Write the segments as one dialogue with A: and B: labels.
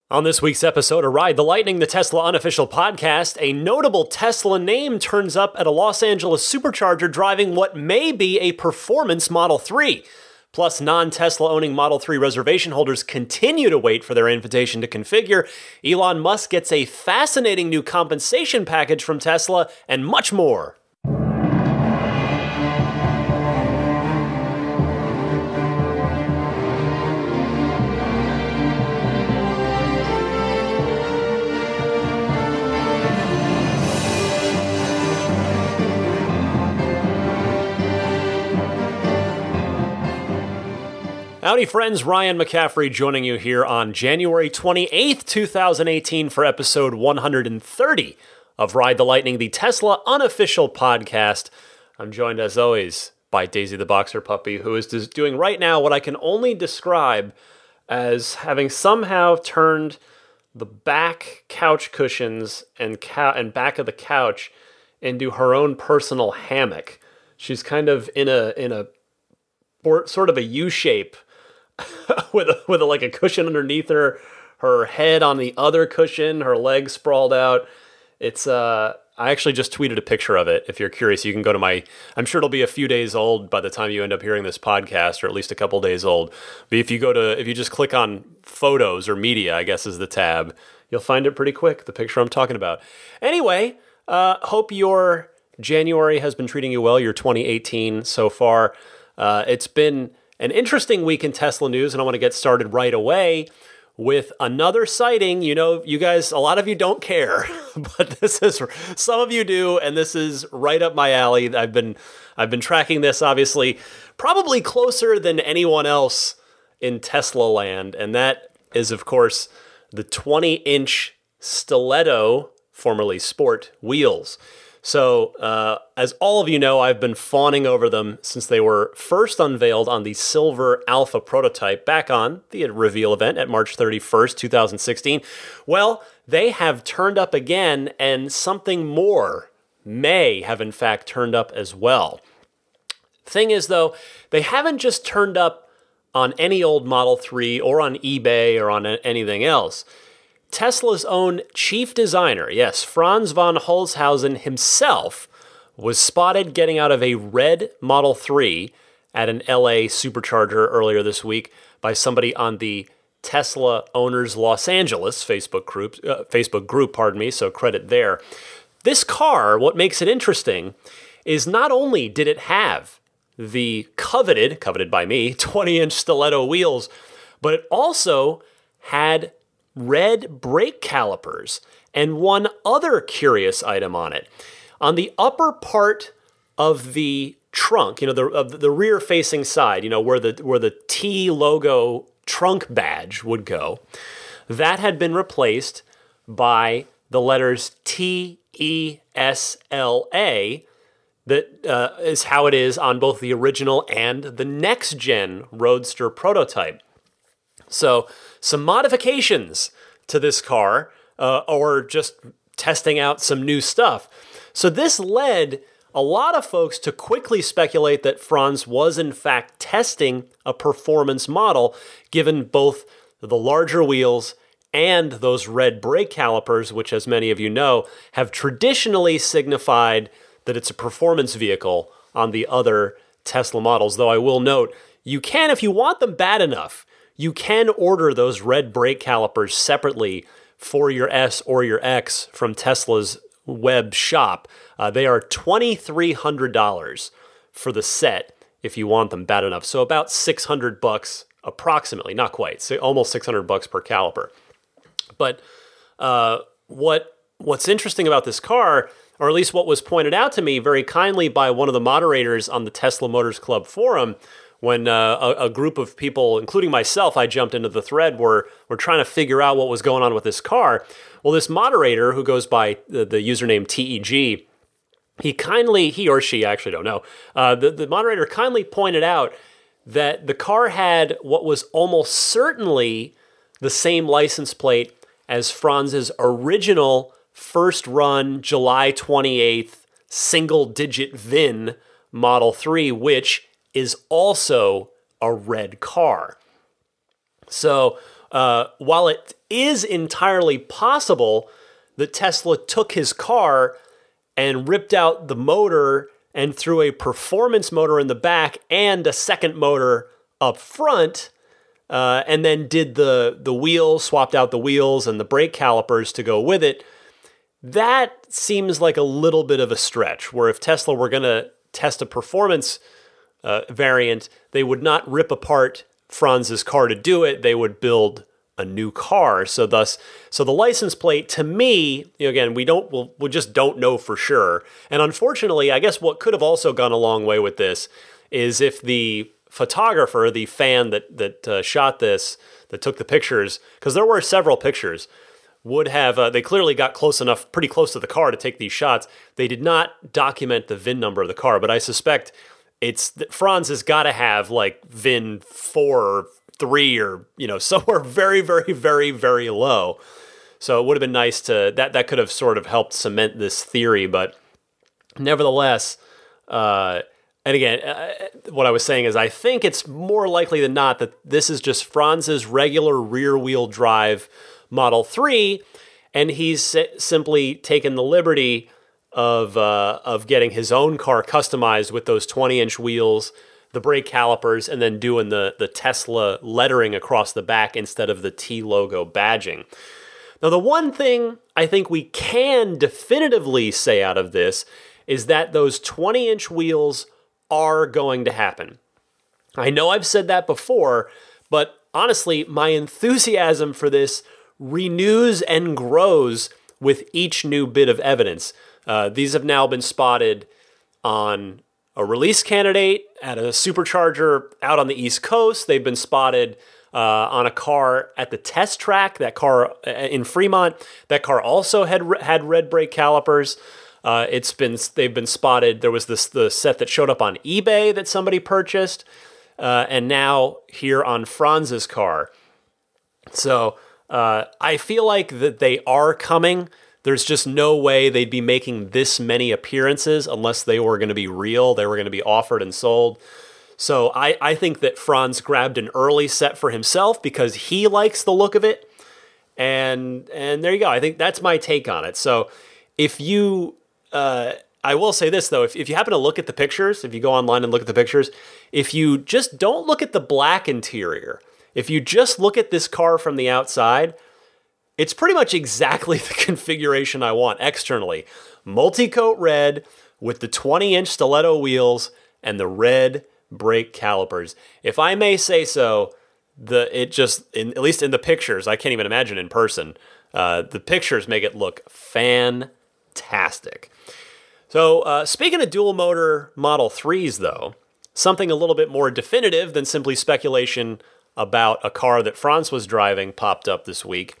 A: On this week's episode of Ride the Lightning, the Tesla unofficial podcast, a notable Tesla name turns up at a Los Angeles Supercharger driving what may be a performance Model 3. Plus, non-Tesla owning Model 3 reservation holders continue to wait for their invitation to configure. Elon Musk gets a fascinating new compensation package from Tesla, and much more. Howdy friends, Ryan McCaffrey joining you here on January 28th, 2018 for episode 130 of Ride the Lightning, the Tesla unofficial podcast. I'm joined as always by Daisy the Boxer Puppy, who is doing right now what I can only describe as having somehow turned the back couch cushions and back of the couch into her own personal hammock. She's kind of in a sort of a U-shape with a cushion underneath her head on the other cushion, her legs sprawled out. It's I actually just tweeted a picture of it. If you're curious, you can go to I'm sure it'll be a few days old by the time you end up hearing this podcast, or at least a couple days old. But if you just click on photos or media, I guess is the tab, you'll find it pretty quick, the picture I'm talking about. Anyway, hope your January has been treating you well, your 2018 so far. It's been an interesting week in Tesla news, and I want to get started right away with another sighting. You know, you guys, a lot of you don't care, but some of you do, and this is right up my alley. I've been tracking this, obviously, probably closer than anyone else in Tesla land, and that is, of course, the 20-inch Stiletto, formerly Sport, wheels. So, as all of you know, I've been fawning over them since they were first unveiled on the Silver Alpha prototype back on the reveal event at March 31st, 2016. Well, they have turned up again, and something more may have in fact turned up as well. Thing is, though, they haven't just turned up on any old Model 3 or on eBay or on anything else. Tesla's own chief designer, yes, Franz von Holzhausen himself, was spotted getting out of a red Model 3 at an LA Supercharger earlier this week by somebody on the Tesla Owners Los Angeles Facebook group, so credit there. This car, what makes it interesting, is not only did it have the coveted by me, 20-inch Stiletto wheels, but it also had red brake calipers and one other curious item on it. On the upper part of the trunk, the rear-facing side, where the T logo trunk badge would go, that had been replaced by the letters TESLA. That is how it is on both the original and the next-gen Roadster prototype. So, some modifications to this car, or just testing out some new stuff. So this led a lot of folks to quickly speculate that Franz was in fact testing a performance model, given both the larger wheels and those red brake calipers, which, as many of you know, have traditionally signified that it's a performance vehicle on the other Tesla models. Though I will note, you can, if you want them bad enough, you can order those red brake calipers separately for your S or your X from Tesla's web shop. They are $2,300 for the set if you want them bad enough. So about $600 approximately, not quite, so almost $600 per caliper. But what's interesting about this car, or at least what was pointed out to me very kindly by one of the moderators on the Tesla Motors Club forum, when a group of people, including myself, I jumped into the thread, were trying to figure out what was going on with this car. Well, this moderator, who goes by the username TEG, he or she, I actually don't know, the moderator kindly pointed out that the car had what was almost certainly the same license plate as Franz's original first run July 28th single-digit VIN Model 3, which is also a red car. So while it is entirely possible that Tesla took his car and ripped out the motor and threw a performance motor in the back and a second motor up front, and then did the wheels, swapped out the wheels and the brake calipers to go with it, that seems like a little bit of a stretch, where if Tesla were going to test a performance variant, they would not rip apart Franz's car to do it. They would build a new car. So the license plate, to me, again, we just don't know for sure. And unfortunately, I guess what could have also gone a long way with this is if the photographer, the fan that shot this, that took the pictures, because there were several pictures, would have, they clearly got pretty close to the car to take these shots. They did not document the VIN number of the car, but I suspect Franz has got to have like VIN 4 or 3 or, somewhere very, very, very, very low. So it would have been nice that could have sort of helped cement this theory, but nevertheless, and again, what I was saying is I think it's more likely than not that this is just Franz's regular rear-wheel drive Model 3, and he's simply taken the liberty of getting his own car customized with those 20-inch wheels, the brake calipers, and then doing the Tesla lettering across the back instead of the T logo badging. Now, the one thing I think we can definitively say out of this is that those 20-inch wheels are going to happen. I know I've said that before, but honestly, my enthusiasm for this renews and grows with each new bit of evidence. These have now been spotted on a release candidate, at a Supercharger out on the East Coast. They've been spotted on a car at the test track, that car in Fremont. That car also had red brake calipers. They've been spotted. There was the set that showed up on eBay that somebody purchased, and now here on Franz's car. So I feel like that they are coming. There's just no way they'd be making this many appearances unless they were going to be real. They were going to be offered and sold. So I think that Franz grabbed an early set for himself because he likes the look of it. And there you go. I think that's my take on it. So if you, I will say this though, if you happen to look at the pictures, if you go online and look at the pictures, if you just don't look at the black interior, if you just look at this car from the outside, it's pretty much exactly the configuration I want externally. Multi-coat red with the 20-inch stiletto wheels and the red brake calipers. If I may say so, at least in the pictures, I can't even imagine in person, the pictures make it look fantastic. So speaking of dual motor Model 3s though, something a little bit more definitive than simply speculation about a car that Franz was driving popped up this week.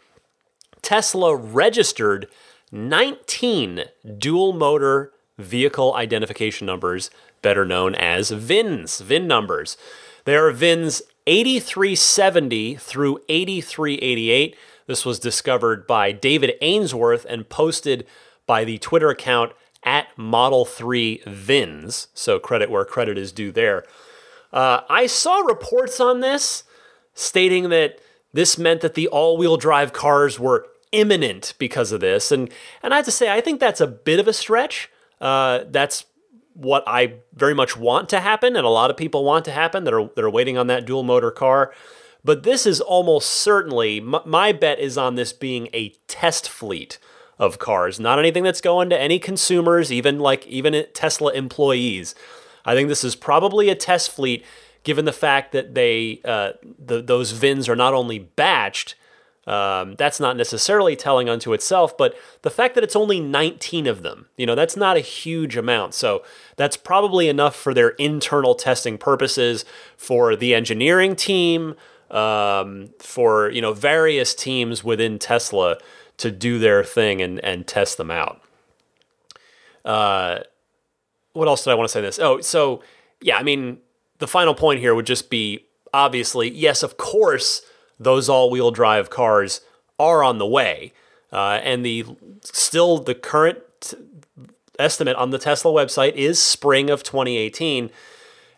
A: Tesla registered 19 dual motor vehicle identification numbers, better known as VINs, VIN numbers. There are VINs 8370 through 8388. This was discovered by David Ainsworth and posted by the Twitter account at Model 3 VINs. So credit where credit is due there. I saw reports on this stating that this meant that the all-wheel drive cars were imminent because of this. And I have to say, I think that's a bit of a stretch. That's what I very much want to happen, and a lot of people want to happen that are waiting on that dual motor car. But this is almost certainly, my bet is on this being a test fleet of cars, not anything that's going to any consumers, even Tesla employees. I think this is probably a test fleet, given the fact that those VINs are not only batched. That's not necessarily telling unto itself, but the fact that it's only 19 of them, that's not a huge amount. So that's probably enough for their internal testing purposes, for the engineering team, for various teams within Tesla to do their thing and test them out. What else did I want to say this? Oh, so yeah, the final point here would just be, obviously, yes, of course, those all-wheel drive cars are on the way. And the current estimate on the Tesla website is spring of 2018.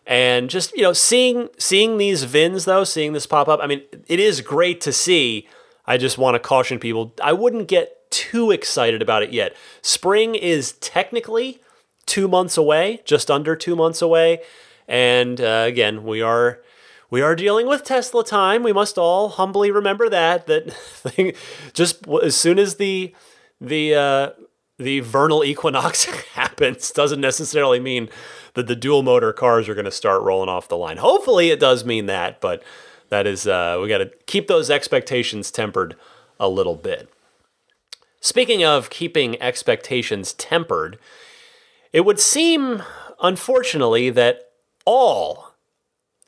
A: And just, seeing these VINs though, seeing this pop up, I mean, it is great to see. I just want to caution people, I wouldn't get too excited about it yet. Spring is technically 2 months away, just under 2 months away. And again, we are dealing with Tesla time. We must all humbly remember that thing. Just as soon as the vernal equinox happens, doesn't necessarily mean that the dual motor cars are going to start rolling off the line. Hopefully, it does mean that, but that is we got to keep those expectations tempered a little bit. Speaking of keeping expectations tempered, it would seem, unfortunately, that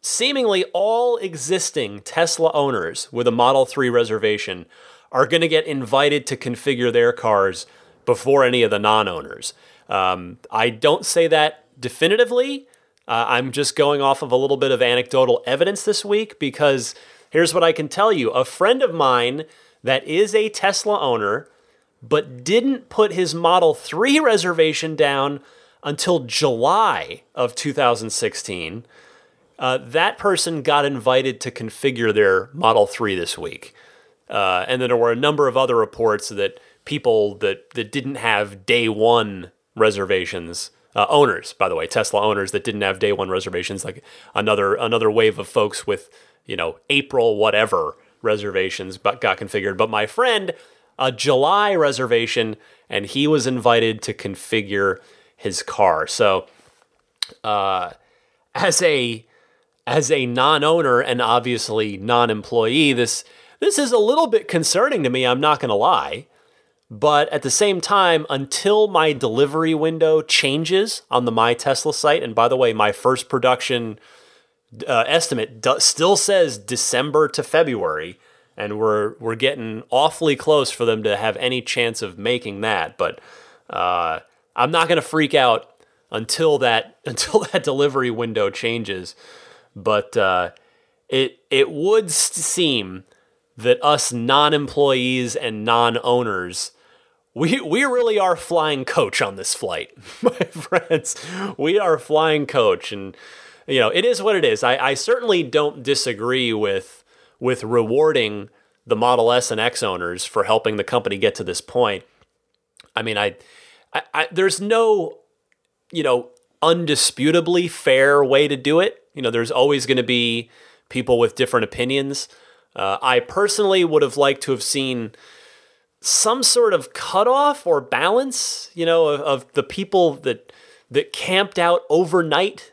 A: seemingly all existing Tesla owners with a Model 3 reservation are going to get invited to configure their cars before any of the non-owners. I don't say that definitively. I'm just going off of a little bit of anecdotal evidence this week, because here's what I can tell you. A friend of mine that is a Tesla owner but didn't put his Model 3 reservation down until July of 2016, that person got invited to configure their Model 3 this week. And then there were a number of other reports that people that didn't have day one reservations, owners, by the way, Tesla owners that didn't have day one reservations, like another wave of folks with, April whatever reservations got configured. But my friend, a July reservation, and he was invited to configure his car. So, as a non-owner and obviously non-employee, this is a little bit concerning to me. I'm not going to lie, but at the same time, until my delivery window changes on the My Tesla site, and by the way, my first production estimate still says December to February, and we're getting awfully close for them to have any chance of making that, but. I'm not going to freak out until that delivery window changes, but it would seem that us non-employees and non-owners, we really are flying coach on this flight, my friends. We are flying coach, and it is what it is. I certainly don't disagree with rewarding the Model S and X owners for helping the company get to this point. I mean, there's no, undisputably fair way to do it. There's always going to be people with different opinions. I personally would have liked to have seen some sort of cutoff or balance, of the people that camped out overnight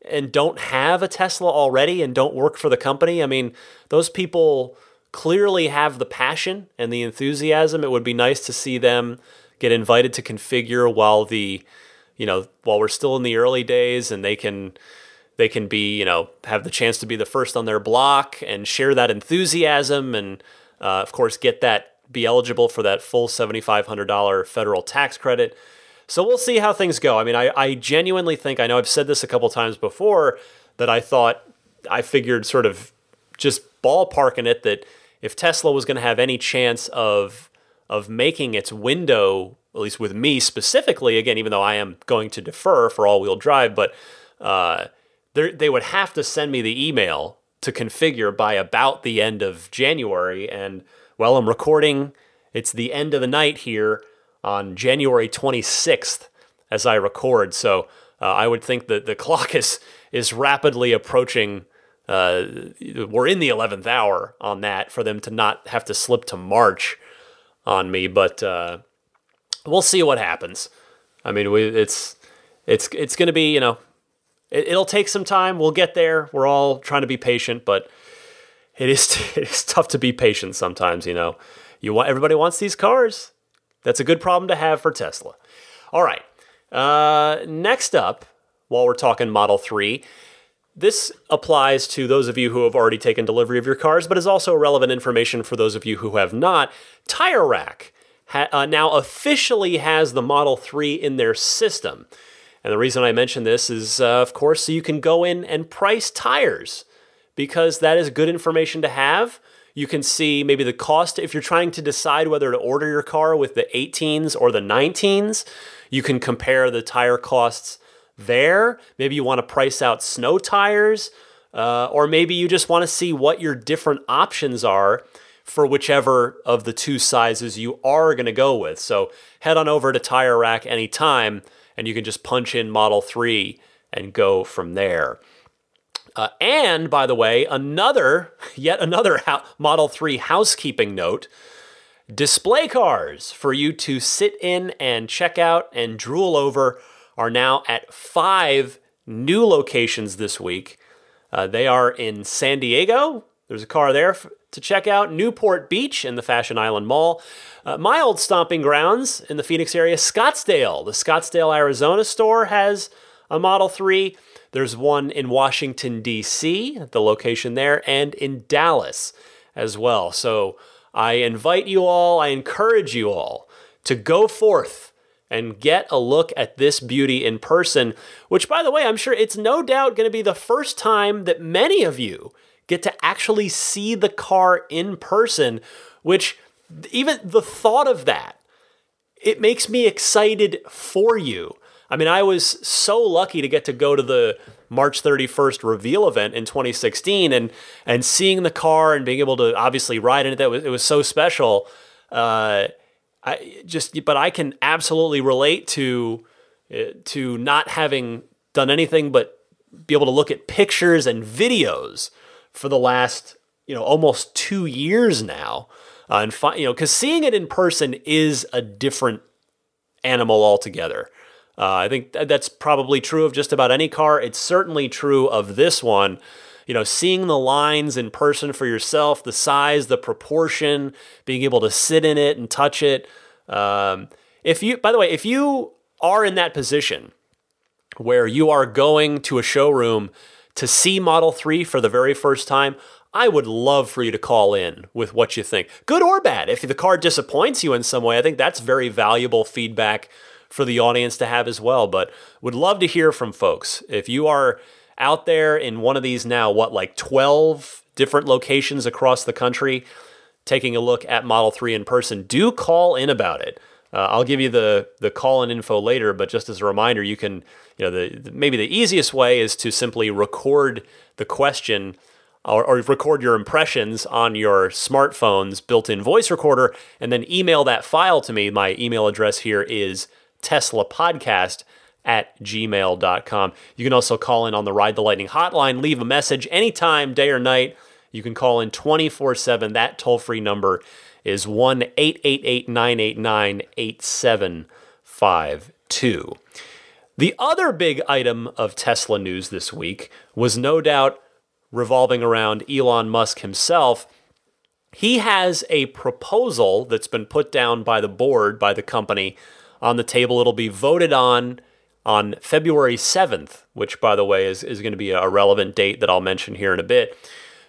A: and don't have a Tesla already and don't work for the company. I mean, those people clearly have the passion and the enthusiasm. It would be nice to see them get invited to configure while we're still in the early days, and they can be, have the chance to be the first on their block and share that enthusiasm, and of course be eligible for that full $7,500 federal tax credit. So we'll see how things go. I mean, I genuinely think, I know I've said this a couple times before, that I figured sort of just ballparking it, that if Tesla was going to have any chance of making its window, at least with me specifically, again, even though I am going to defer for all-wheel drive, but they would have to send me the email to configure by about the end of January. And, well, I'm recording, it's the end of the night here on January 26th as I record. So I would think that the clock is rapidly approaching. We're in the 11th hour on that, for them to not have to slip to March on me, but we'll see what happens. I mean, it's going to be, it'll take some time. We'll get there. We're all trying to be patient, but it is tough to be patient sometimes. Everybody wants these cars. That's a good problem to have for Tesla. All right. Next up, while we're talking Model 3, this applies to those of you who have already taken delivery of your cars, but is also relevant information for those of you who have not. Tire Rack now officially has the Model 3 in their system. And the reason I mention this is, of course, so you can go in and price tires, because that is good information to have. You can see maybe the cost if you're trying to decide whether to order your car with the 18s or the 19s. You can compare the tire costs there. Maybe you want to price out snow tires, or maybe you just want to see what your different options are for whichever of the two sizes you are going to go with. So head on over to Tire Rack anytime, and you can just punch in Model 3 and go from there. And by the way, yet another Model 3 housekeeping note, display cars for you to sit in and check out and drool over are now at 5 new locations this week. They are in San Diego. There's a car there to check out. Newport Beach in the Fashion Island Mall. My old stomping grounds in the Phoenix area, Scottsdale. The Scottsdale, Arizona store has a Model 3. There's one in Washington, D.C., the location there, and in Dallas as well. So I invite you all, I encourage you all to go forth and get a look at this beauty in person, which, by the way, I'm sure it's no doubt going to be the first time that many of you get to actually see the car in person, which even the thought of that, it makes me excited for you. I mean, I was so lucky to get to go to the March 31st reveal event in 2016 and seeing the car and being able to obviously ride in it. It was so special. But I can absolutely relate to not having done anything but be able to look at pictures and videos for the last, almost 2 years now. Because seeing it in person is a different animal altogether. I think that's probably true of just about any car. It's certainly true of this one. Seeing the lines in person for yourself, the size, the proportion, being able to sit in it and touch it. If you are in that position where you are going to a showroom to see Model 3 for the very first time, I would love for you to call in with what you think. Good or bad. If the car disappoints you in some way, I think that's very valuable feedback for the audience to have as well. But would love to hear from folks. If you are out there in one of these now, 12 different locations across the country, taking a look at Model 3 in person, do call in about it. I'll give you the call-in info later, but just as a reminder, you can, maybe the easiest way is to simply record the question or record your impressions on your smartphone's built-in voice recorder and then email that file to me. My email address here is teslapodcast@gmail.com. You can also call in on the Ride the Lightning hotline, leave a message anytime, day or night. You can call in 24/7. That toll-free number is 1-888-989-8752. The other big item of Tesla news this week was no doubt revolving around Elon Musk himself. He has a proposal that's been put down by the board, by the company, on the table. It'll be voted on February 7th, which, by the way, is going to be a relevant date that I'll mention here in a bit.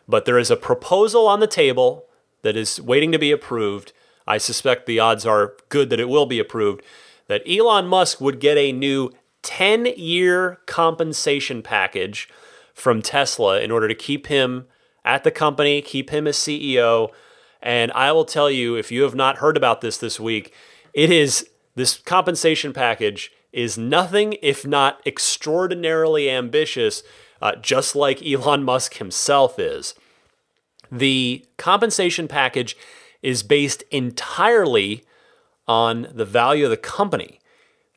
A: But there is a proposal on the table that is waiting to be approved. I suspect the odds are good that it will be approved, that Elon Musk would get a new 10-year compensation package from Tesla in order to keep him at the company, keep him as CEO. And I will tell you, if you have not heard about this week, this compensation package is nothing if not extraordinarily ambitious, just like Elon Musk himself is. The compensation package is based entirely on the value of the company.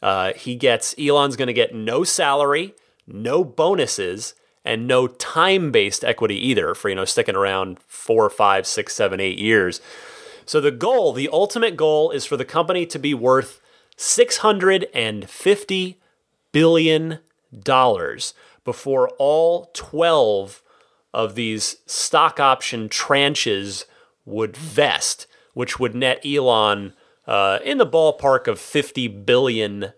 A: Elon's going to get no salary, no bonuses, and no time-based equity either for, sticking around 4, 5, 6, 7, 8 years. So the ultimate goal is for the company to be worth $650 billion before all 12 of these stock option tranches would vest, which would net Elon in the ballpark of $50 billion,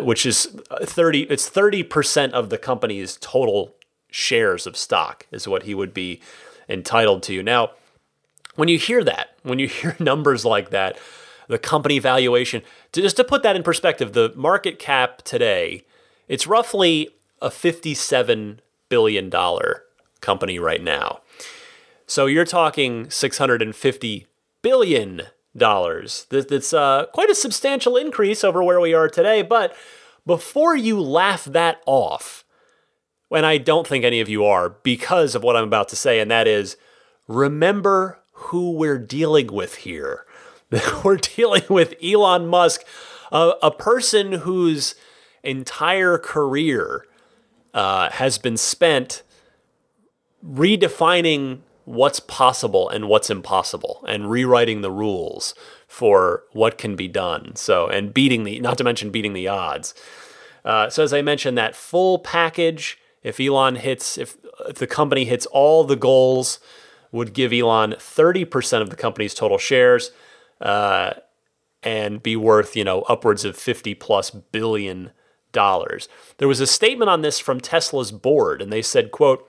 A: which is 30% of the company's total shares of stock is what he would be entitled to. Now, when you hear numbers like that, the company valuation, just to put that in perspective, the market cap today, it's roughly a $57 billion company right now. So you're talking $650 billion. That's quite a substantial increase over where we are today, but before you laugh that off, and I don't think any of you are because of what I'm about to say, and that is, remember who we're dealing with here. We're dealing with Elon Musk, a person whose entire career has been spent redefining what's possible and what's impossible and rewriting the rules for what can be done. So, and not to mention beating the odds. So as I mentioned, that full package, if the company hits all the goals, would give Elon 30% of the company's total shares, and be worth, upwards of $50+ billion. There was a statement on this from Tesla's board, and they said, quote,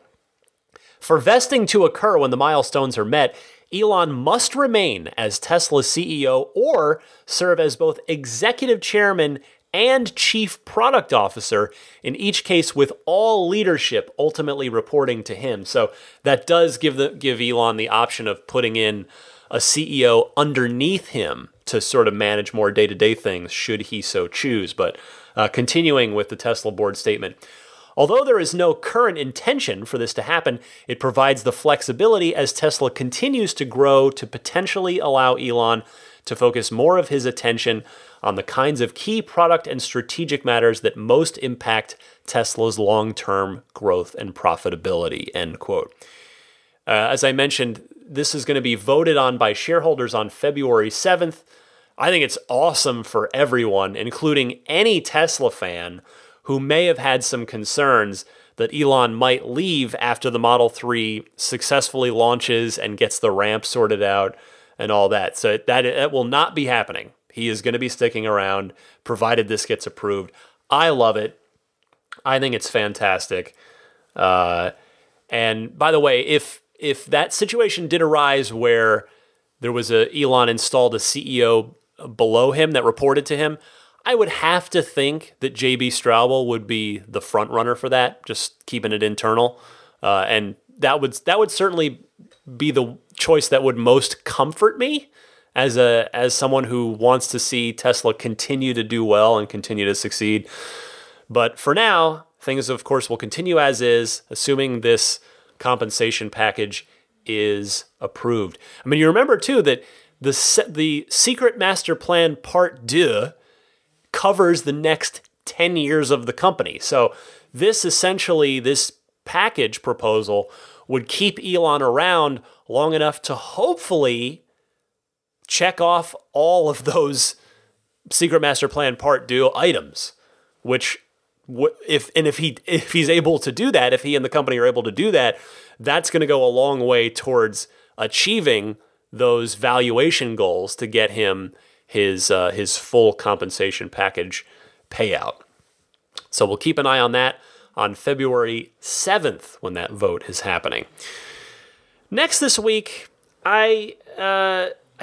A: "For vesting to occur when the milestones are met, Elon must remain as Tesla's CEO or serve as both executive chairman and chief product officer, in each case with all leadership ultimately reporting to him." So that does give Elon the option of putting in a CEO underneath him to sort of manage more day-to-day things should he so choose. But continuing with the Tesla board statement, although there is no current intention for this to happen, it provides the flexibility as Tesla continues to grow to potentially allow Elon to focus more of his attention on the kinds of key product and strategic matters that most impact Tesla's long-term growth and profitability, end quote. As I mentioned, this is going to be voted on by shareholders on February 7th. I think it's awesome for everyone, including any Tesla fan who may have had some concerns that Elon might leave after the Model 3 successfully launches and gets the ramp sorted out and all that. So that will not be happening. He is going to be sticking around, provided this gets approved. I love it. I think it's fantastic. And by the way, if that situation did arise where there was Elon installed a CEO below him that reported to him, I would have to think that JB Straubel would be the front runner for that, just keeping it internal. And that would certainly be the choice that would most comfort me as someone who wants to see Tesla continue to do well and continue to succeed. But for now, things of course will continue as is, assuming this compensation package is approved. I mean, you remember too that the Secret Master Plan Part 2 covers the next 10 years of the company. So this package proposal would keep Elon around long enough to hopefully check off all of those Secret Master Plan Part 2 items, which if he's able to do that, if he and the company are able to do that, that's going to go a long way towards achieving those valuation goals to get him his full compensation package payout. So we'll keep an eye on that on February 7th when that vote is happening. Next this week, I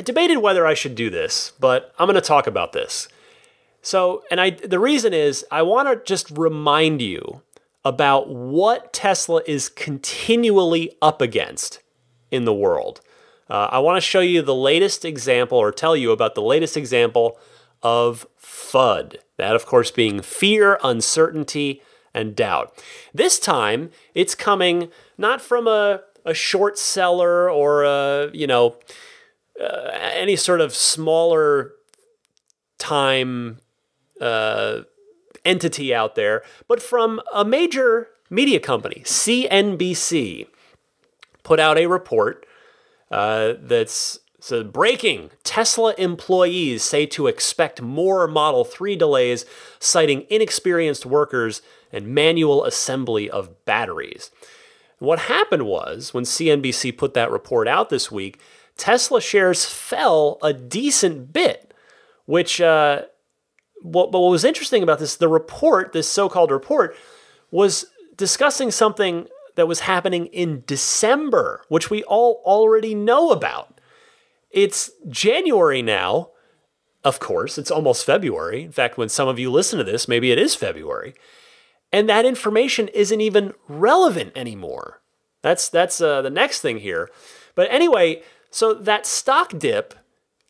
A: debated whether I should do this, but I'm going to talk about this. So, the reason is I want to just remind you about what Tesla is continually up against in the world. I want to show you the latest example, or tell you about the latest example of FUD. That, of course, being fear, uncertainty, and doubt. This time, it's coming not from a short seller or any sort of smaller time entity out there, but from a major media company. CNBC put out a report that's breaking. Tesla employees say to expect more Model 3 delays, citing inexperienced workers and manual assembly of batteries. What happened was, when CNBC put that report out this week, Tesla shares fell a decent bit, which what was interesting about this so-called report, was discussing something that was happening in December, which we all already know about. It's January now. Of course, it's almost February. In fact, when some of you listen to this, maybe it is February. And that information isn't even relevant anymore. That's the next thing here. But anyway, so that stock dip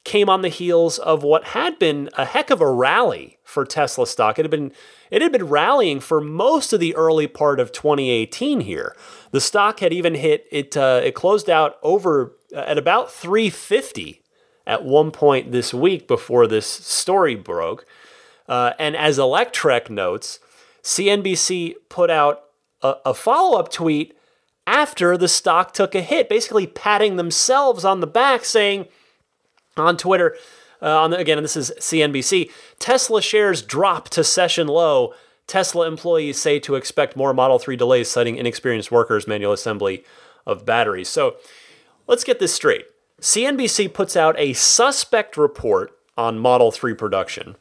A: came on the heels of what had been a heck of a rally for Tesla stock. It had been rallying for most of the early part of 2018 here. The stock had even hit it closed out over at about 350 at one point this week before this story broke. And as Electrek notes, CNBC put out a follow-up tweet after the stock took a hit, basically patting themselves on the back, saying on Twitter, again, this is CNBC, Tesla shares drop to session low. Tesla employees say to expect more Model 3 delays, citing inexperienced workers, manual assembly of batteries. So let's get this straight. CNBC puts out a suspect report on Model 3 production.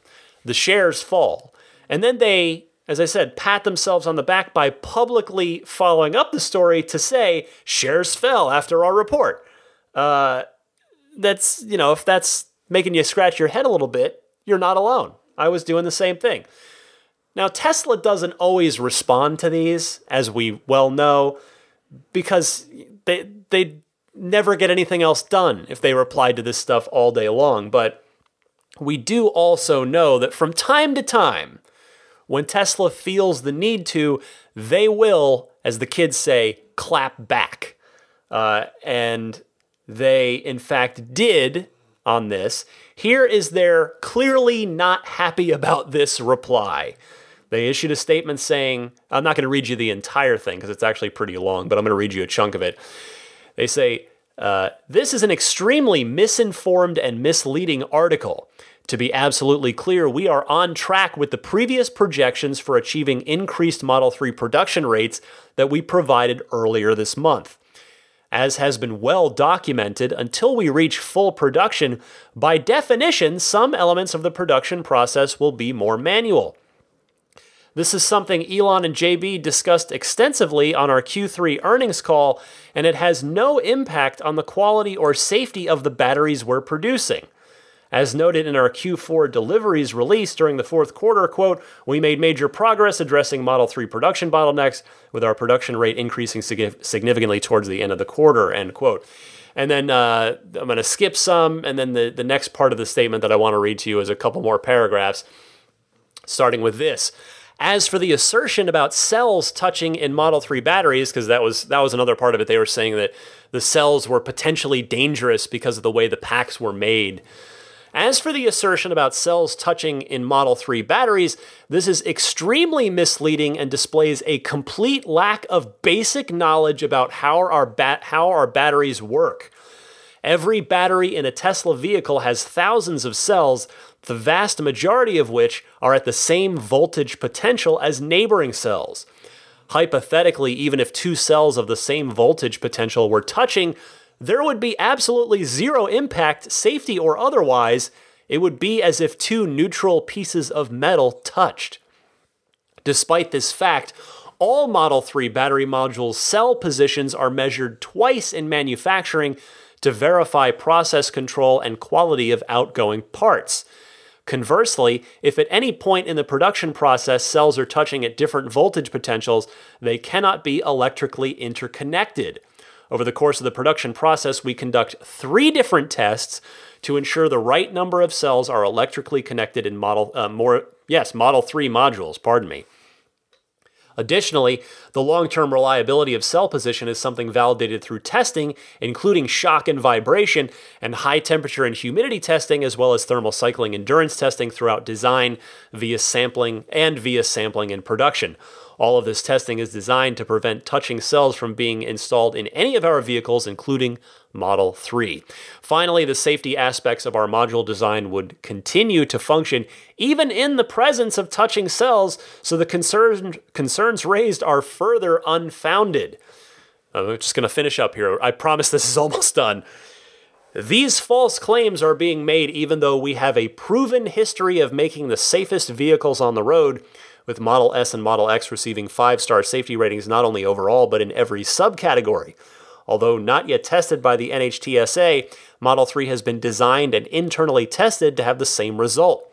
A: The shares fall. And then they, as I said, pat themselves on the back by publicly following up the story to say shares fell after our report. That's, if that's making you scratch your head a little bit, you're not alone. I was doing the same thing. Now, Tesla doesn't always respond to these, as we well know, because they never get anything else done if they replied to this stuff all day long. But we do also know that from time to time, when Tesla feels the need to, they will, as the kids say, clap back. And they, in fact, did on this. Here is their clearly not happy about this reply. They issued a statement saying, I'm not going to read you the entire thing because it's actually pretty long, but I'm going to read you a chunk of it. They say, this is an extremely misinformed and misleading article. To be absolutely clear, we are on track with the previous projections for achieving increased Model 3 production rates that we provided earlier this month. As has been well documented, until we reach full production, by definition, some elements of the production process will be more manual. This is something Elon and JB discussed extensively on our Q3 earnings call, and it has no impact on the quality or safety of the batteries we're producing. As noted in our Q4 deliveries release during the fourth quarter, quote, we made major progress addressing Model 3 production bottlenecks, with our production rate increasing significantly towards the end of the quarter, end quote. And then I'm going to skip some, and then the next part of the statement that I want to read to you is a couple more paragraphs, starting with this. As for the assertion about cells touching in Model 3 batteries, because that was another part of it, they were saying that the cells were potentially dangerous because of the way the packs were made. As for the assertion about cells touching in Model 3 batteries, this is extremely misleading and displays a complete lack of basic knowledge about how our batteries work. Every battery in a Tesla vehicle has thousands of cells, the vast majority of which are at the same voltage potential as neighboring cells. Hypothetically, even if two cells of the same voltage potential were touching, there would be absolutely zero impact, safety or otherwise. It would be as if two neutral pieces of metal touched. Despite this fact, all Model 3 battery modules' cell positions are measured twice in manufacturing to verify process control and quality of outgoing parts. Conversely, if at any point in the production process cells are touching at different voltage potentials, they cannot be electrically interconnected. Over the course of the production process, we conduct 3 different tests to ensure the right number of cells are electrically connected in Model 3 modules. Additionally, the long-term reliability of cell position is something validated through testing, including shock and vibration, and high temperature and humidity testing, as well as thermal cycling endurance testing throughout design via sampling in production. All of this testing is designed to prevent touching cells from being installed in any of our vehicles, including Model 3. Finally, the safety aspects of our module design would continue to function even in the presence of touching cells, so the concerns raised are further unfounded. I'm just going to finish up here. I promise this is almost done. These false claims are being made even though we have a proven history of making the safest vehicles on the road, with Model S and Model X receiving 5-star safety ratings not only overall but in every subcategory. Although not yet tested by the NHTSA, Model 3 has been designed and internally tested to have the same result.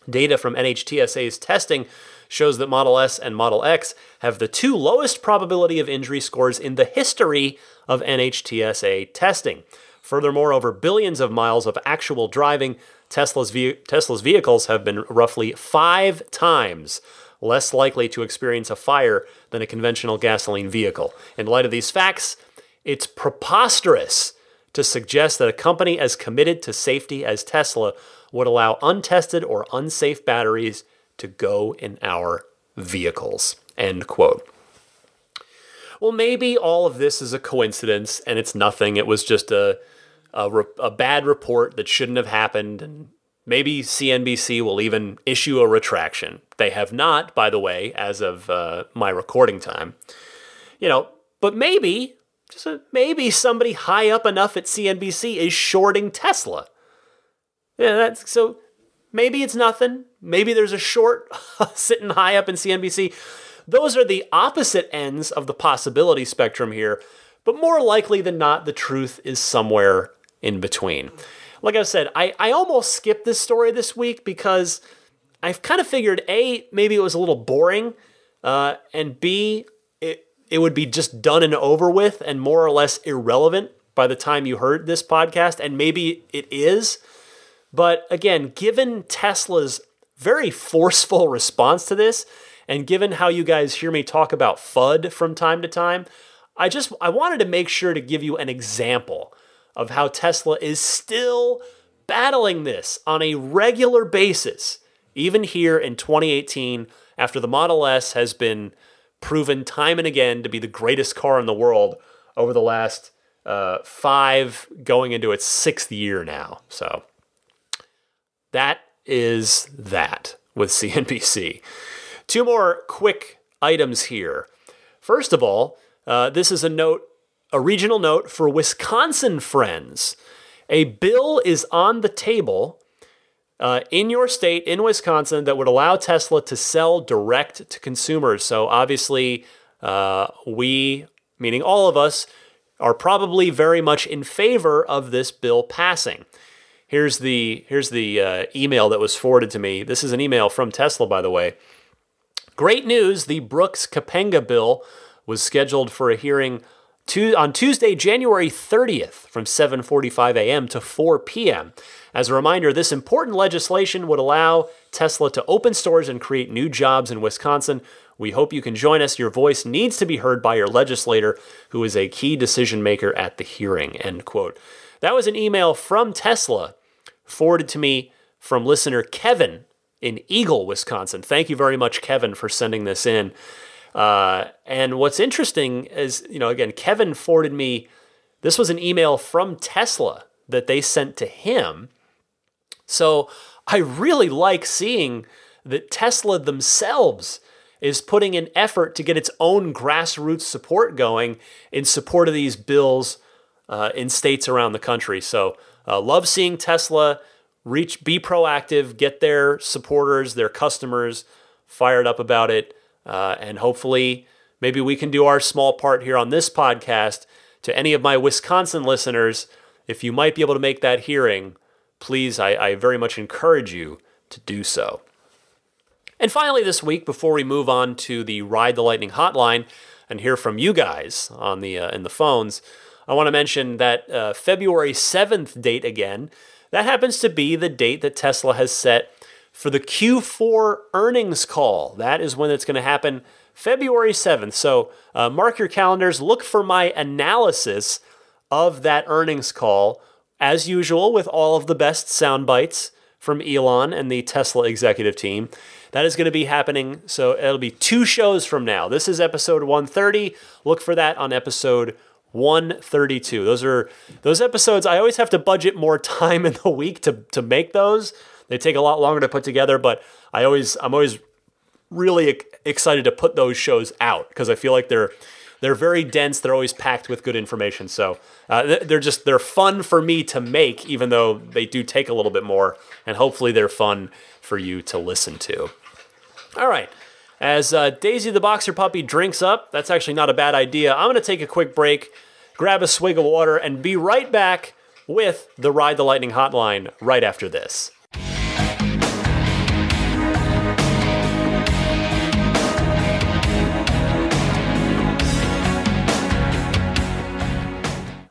A: Data from NHTSA's testing shows that Model S and Model X have the 2 lowest probability of injury scores in the history of NHTSA testing. Furthermore, over billions of miles of actual driving, Tesla's vehicles have been roughly 5 times less likely to experience a fire than a conventional gasoline vehicle. In light of these facts, it's preposterous to suggest that a company as committed to safety as Tesla would allow untested or unsafe batteries to go in our vehicles. End quote. Well, maybe all of this is a coincidence and it's nothing. It was just a bad report that shouldn't have happened, and maybe CNBC will even issue a retraction. They have not, by the way, as of my recording time. But maybe, maybe somebody high up enough at CNBC is shorting Tesla. Yeah, so maybe it's nothing. Maybe there's a short sitting high up in CNBC. Those are the opposite ends of the possibility spectrum here, but more likely than not, the truth is somewhere in between. Like I said, I almost skipped this story this week because I've kind of figured, A, maybe it was a little boring, and B, it would be just done and over with and more or less irrelevant by the time you heard this podcast, and maybe it is. But again, given Tesla's very forceful response to this, and given how you guys hear me talk about FUD from time to time, I wanted to make sure to give you an example of how Tesla is still battling this on a regular basis, even here in 2018, after the Model S has been proven time and again to be the greatest car in the world over the last 5, going into its 6th year now. So that is that with CNBC. 2 more quick items here. First of all, this is a regional note for Wisconsin friends. A bill is on the table in your state, in Wisconsin, that would allow Tesla to sell direct to consumers. So obviously, we, meaning all of us, are probably very much in favor of this bill passing. Here's the email that was forwarded to me. This is an email from Tesla, by the way. Great news, the Brooks-Kapenga bill was scheduled for a hearing on Tuesday, January 30th from 7:45 a.m. to 4 p.m. As a reminder, this important legislation would allow Tesla to open stores and create new jobs in Wisconsin. We hope you can join us. Your voice needs to be heard by your legislator, who is a key decision maker at the hearing, end quote. That was an email from Tesla forwarded to me from listener Kevin in Eagle, Wisconsin. Thank you very much, Kevin, for sending this in. And what's interesting is, again, Kevin forwarded me, this was an email from Tesla that they sent to him. So I really like seeing that Tesla themselves is putting an effort to get its own grassroots support going in support of these bills in states around the country. So love seeing Tesla be proactive, get their supporters, their customers fired up about it. And hopefully maybe we can do our small part here on this podcast. To any of my Wisconsin listeners, if you might be able to make that hearing, please, I very much encourage you to do so. And finally this week, before we move on to the Ride the Lightning hotline and hear from you guys on in the phones, I want to mention that February 7th date again, that happens to be the date that Tesla has set for the Q4 earnings call. That is when it's going to happen, February 7th. So mark your calendars. Look for my analysis of that earnings call, as usual, with all of the best sound bites from Elon and the Tesla executive team. That is going to be happening. So it'll be 2 shows from now. This is episode 130. Look for that on episode 132. Those episodes, I always have to budget more time in the week to make those. They take a lot longer to put together, but I'm always really excited to put those shows out because I feel like they're very dense. They're always packed with good information. So they're fun for me to make, even though they do take a little bit more, and hopefully they're fun for you to listen to. All right. As Daisy the Boxer Puppy drinks up, that's actually not a bad idea. I'm going to take a quick break, grab a swig of water, and be right back with the Ride the Lightning hotline right after this.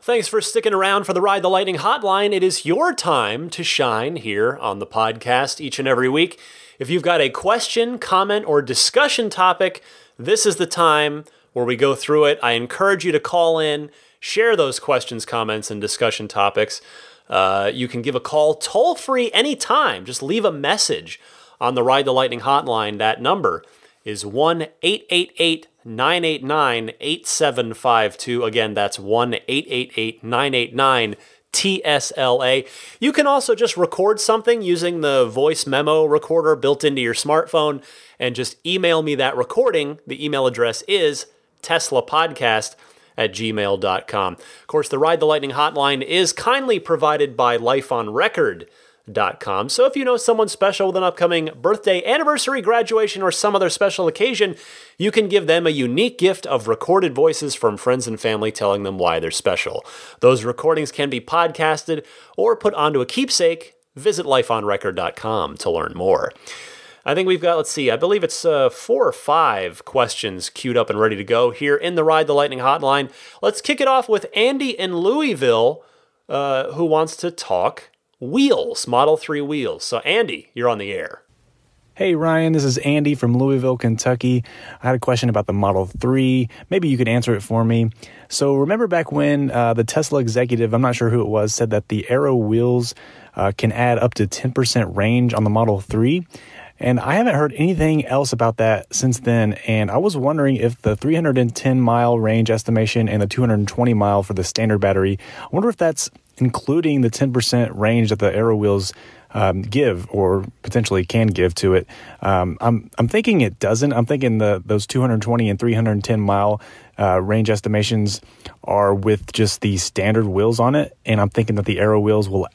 A: Thanks for sticking around for the Ride the Lightning Hotline. It is your time to shine here on the podcast each and every week. If you've got a question, comment, or discussion topic, this is the time where we go through it. I encourage you to call in, share those questions, comments, and discussion topics. You can give a call toll-free anytime. Just leave a message on the Ride the Lightning Hotline. That number is 1-888-989-8752. Again, that's 1-888-989-TSLA. You can also just record something using the voice memo recorder built into your smartphone and just email me that recording. The email address is teslapodcast@gmail.com. Of course, the Ride the Lightning Hotline is kindly provided by lifeonrecord.com. So if you know someone special with an upcoming birthday, anniversary, graduation, or some other special occasion, you can give them a unique gift of recorded voices from friends and family telling them why they're special. Those recordings can be podcasted or put onto a keepsake. Visit lifeonrecord.com to learn more. I think we've got, I believe it's 4 or 5 questions queued up and ready to go here in the Ride the Lightning Hotline. Let's kick it off with Andy in Louisville, who wants to talk wheels, Model 3 wheels. So Andy, you're on the air.
B: Hey Ryan, this is Andy from Louisville, Kentucky. I had a question about the Model 3. Maybe you could answer it for me. So remember back when the Tesla executive, I'm not sure who it was, said that the Aero wheels can add up to 10% range on the Model 3? And I haven't heard anything else about that since then. And I was wondering if the 310-mile range estimation and the 220-mile for the standard battery, I wonder if that's including the 10% range that the Aero wheels give or potentially can give to it. I'm thinking it doesn't. I'm thinking those 220 and 310-mile range estimations are with just the standard wheels on it. And I'm thinking that the Aero wheels will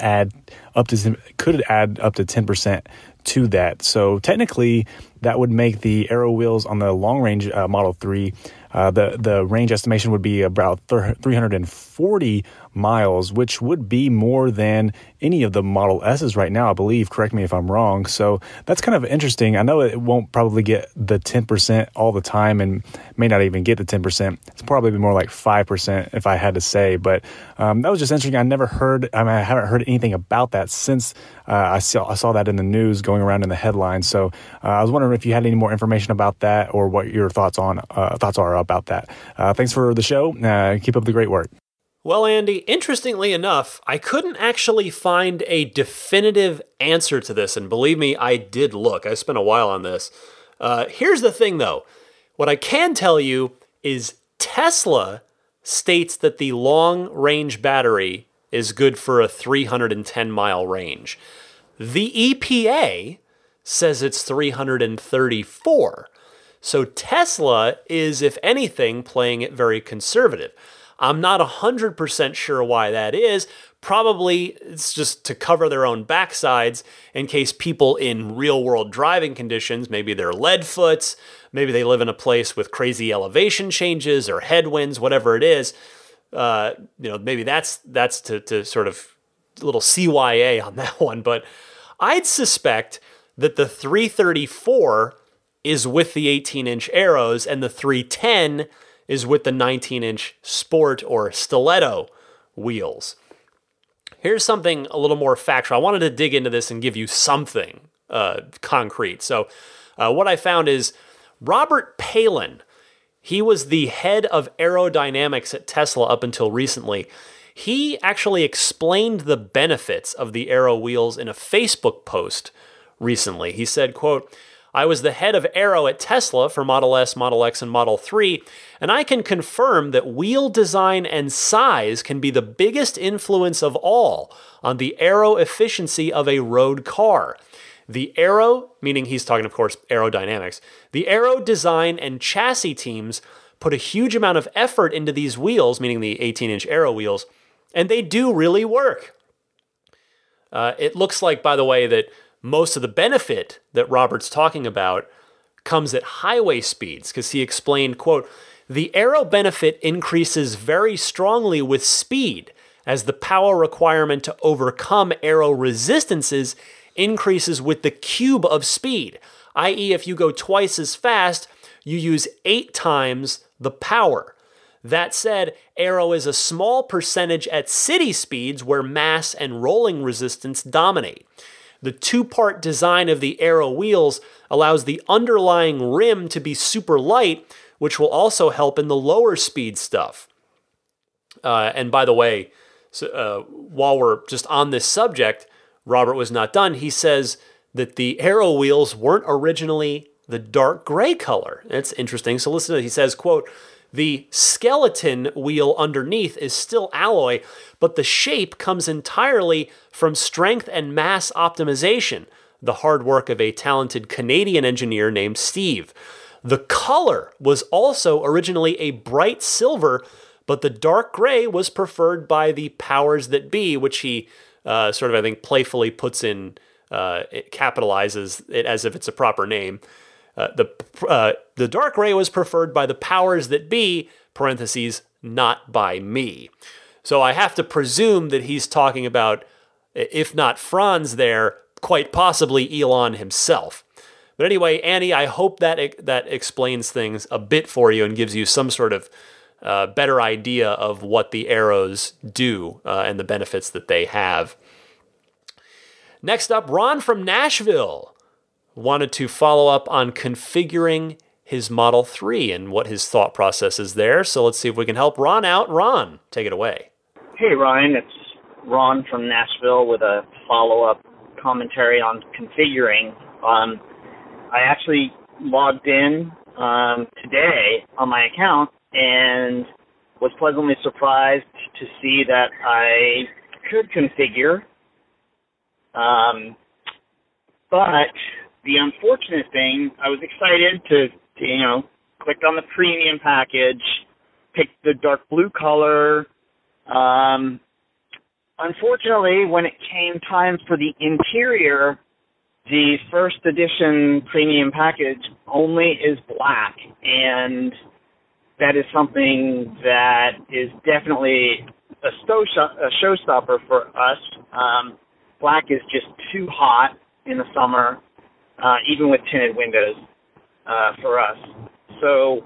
B: could add up to 10% to that. So technically, that would make the Aero wheels on the long range Model 3, the range estimation would be about 340 miles, which would be more than any of the Model S's right now, I believe. Correct me if I'm wrong. So that's kind of interesting. I know it won't probably get the 10% all the time and may not even get the 10%. It's probably more like 5% if I had to say. But that was just interesting. I haven't heard anything about that since I saw that in the news going around in the headlines. So I was wondering if you had any more information about that or what your thoughts are about that. Thanks for the show. Keep up the great work.
A: Well, Andy, interestingly enough, I couldn't actually find a definitive answer to this. And believe me, I did look. I spent a while on this. Here's the thing, though. What I can tell you is Tesla states that the long-range battery is good for a 310-mile range. The EPA says it's 334. So Tesla is, if anything, playing it very conservative. I'm not 100% sure why that is. Probably it's just to cover their own backsides in case people in real-world driving conditions, maybe they're lead foots, maybe they live in a place with crazy elevation changes or headwinds, whatever it is. Maybe that's to sort of a little CYA on that one. But I'd suspect that the 334 is with the 18-inch Aeros and the 310 is with the 19-inch Sport or Stiletto wheels. Here's something a little more factual. I wanted to dig into this and give you something concrete. So what I found is Robert Palin, he was the head of aerodynamics at Tesla up until recently. He actually explained the benefits of the Aero wheels in a Facebook post recently. He said, quote, "I was the head of Aero at Tesla for Model S, Model X, and Model 3, and I can confirm that wheel design and size can be the biggest influence of all on the aero efficiency of a road car. The aero," meaning he's talking, of course, aerodynamics, "the aero design and chassis teams put a huge amount of effort into these wheels," meaning the 18-inch Aero wheels, "and they do really work." It looks like, by the way, that most of the benefit that Robert's talking about comes at highway speeds, because he explained, quote, "The aero benefit increases very strongly with speed, as the power requirement to overcome aero resistances increases with the cube of speed, i.e. if you go twice as fast, you use 8 times the power. That said, aero is a small percentage at city speeds where mass and rolling resistance dominate. The two-part design of the aero wheels allows the underlying rim to be super light, which will also help in the lower speed stuff. And by the way, while we're just on this subject, Robert was not done. He says that the aero wheels weren't originally the dark gray color. It's interesting. So listen to it. He says, quote, "The skeleton wheel underneath is still alloy, but the shape comes entirely from strength and mass optimization, the hard work of a talented Canadian engineer named Steve. The color was also originally a bright silver, but the dark gray was preferred by the powers that be," which he sort of, I think, playfully puts in, it capitalizes it as if it's a proper name. The dark gray was preferred by the powers that be, parentheses, not by me. So I have to presume that he's talking about, if not Franz there, quite possibly Elon himself. But anyway, Annie, I hope that explains things a bit for you and gives you some sort of better idea of what the arrows do and the benefits that they have. Next up, Ron from Nashville wanted to follow up on configuring his Model 3 and what his thought process is there. So let's see if we can help Ron out. Ron, take it away.
C: Hey, Ryan. It's Ron from Nashville with a follow-up commentary on configuring. I actually logged in today on my account and was pleasantly surprised to see that I could configure. But the unfortunate thing, I was excited to clicked on the premium package, picked the dark blue color. Unfortunately, when it came time for the interior, the first edition premium package only is black, and that is something that is definitely a showstopper for us. Black is just too hot in the summer, even with tinted windows, for us. So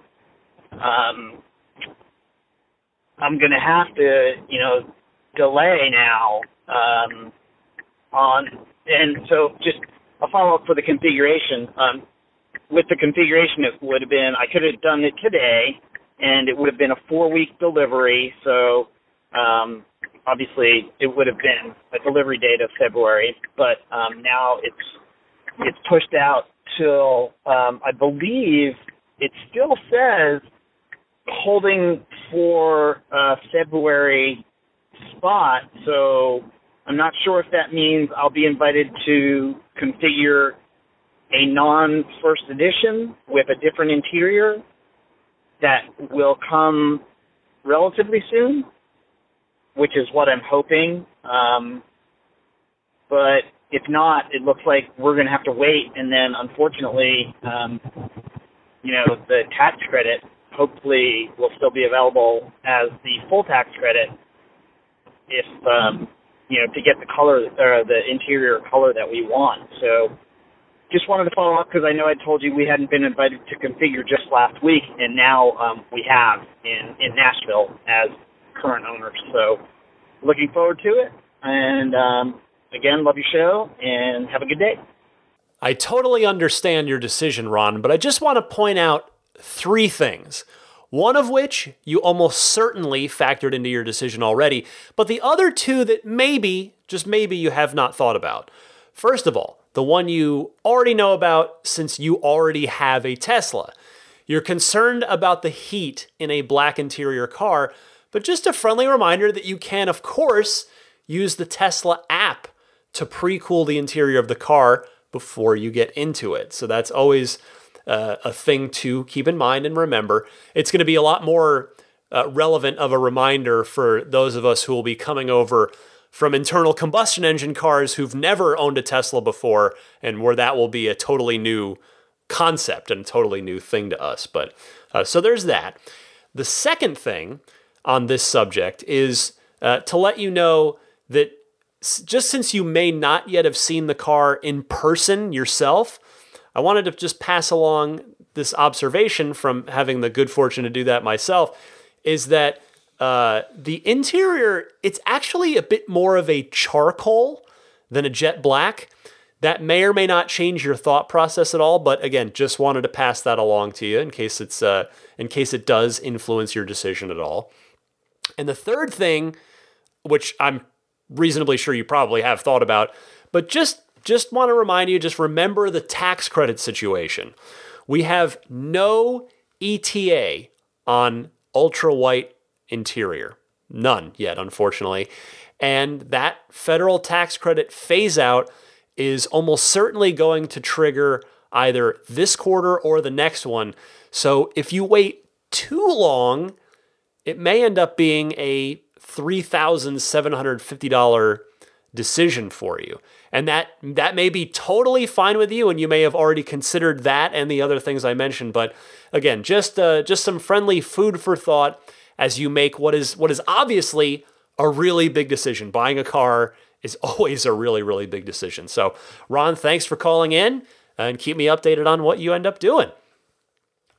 C: I'm going to have to, delay now and so just a follow-up for the configuration. With the configuration, it would have been, I could have done it today, and it would have been a 4-week delivery, so obviously it would have been a delivery date of February, but now it's pushed out till, I believe it still says holding for February spot, so I'm not sure if that means I'll be invited to configure a non-first edition with a different interior that will come relatively soon, which is what I'm hoping. But if not, it looks like we're going to have to wait, and then unfortunately, the tax credit hopefully will still be available as the full tax credit if, to get the color, or the interior color that we want. So just wanted to follow up because I know I told you we hadn't been invited to configure just last week, and now we have in Nashville as current owners. So looking forward to it. And again, love your show, and have a good day.
A: I totally understand your decision, Ron, but I just want to point out 3 things. One of which you almost certainly factored into your decision already, but the other 2 that maybe, just maybe, you have not thought about. First of all, the one you already know about since you already have a Tesla. You're concerned about the heat in a black interior car, but just a friendly reminder that you can, of course, use the Tesla app to pre-cool the interior of the car before you get into it. So that's always a thing to keep in mind and remember. It's going to be a lot more relevant of a reminder for those of us who will be coming over from internal combustion engine cars who've never owned a Tesla before, and where that will be a totally new concept and a totally new thing to us. But so there's that. The second thing on this subject is to let you know that just since you may not yet have seen the car in person yourself, I wanted to just pass along this observation from having the good fortune to do that myself. is that the interior, it's actually a bit more of a charcoal than a jet black. That may or may not change your thought process at all, but again, just wanted to pass that along to you in case it does influence your decision at all. And the third thing, which I'm reasonably sure you probably have thought about, but just want to remind you, just remember the tax credit situation. We have no ETA on ultra white interior. None yet, unfortunately. And that federal tax credit phase out is almost certainly going to trigger either this quarter or the next one. So if you wait too long, it may end up being a $3,750 decision for you. And that may be totally fine with you, and you may have already considered that and the other things I mentioned. But again, just some friendly food for thought as you make what is obviously a really big decision. Buying a car is always a really, really big decision. So, Ron, thanks for calling in, and keep me updated on what you end up doing.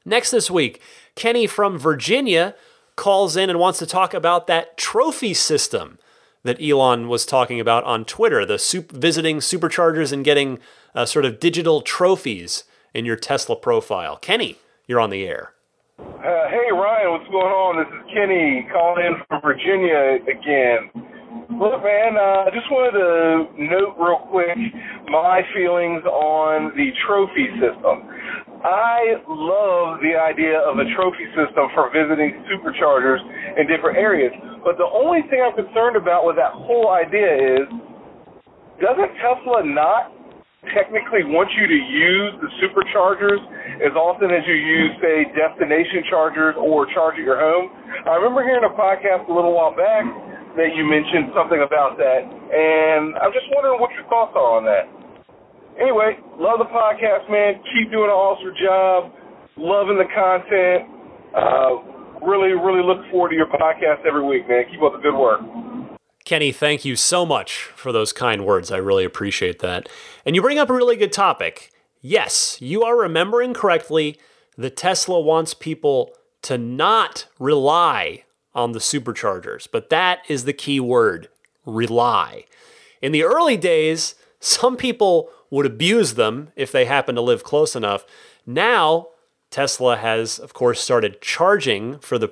A: Next this week, Kenny from Virginia calls in and wants to talk about that trophy system that Elon was talking about on Twitter, the visiting Superchargers and getting sort of digital trophies in your Tesla profile. Kenny, you're on the air.
D: Hey, Ryan, what's going on? This is Kenny calling in from Virginia again. Look, man, I just wanted to note real quick my feelings on the trophy system. I love the idea of a trophy system for visiting Superchargers in different areas. But the only thing I'm concerned about with that whole idea is, doesn't Tesla not technically want you to use the Superchargers as often as you use, say, destination chargers or charge at your home? I remember hearing a podcast a little while back that you mentioned something about that, and I'm just wondering what your thoughts are on that. Anyway, love the podcast, man. Keep doing an awesome job. Loving the content. Really, really look forward to your podcast every week, man. Keep up the good work.
A: Kenny, thank you so much for those kind words. I really appreciate that. And you bring up a really good topic. Yes, you are remembering correctly that Tesla wants people to not rely on the Superchargers, but that is the key word, rely. In the early days, some people would abuse them if they happen to live close enough. Now, Tesla has, of course, started charging for the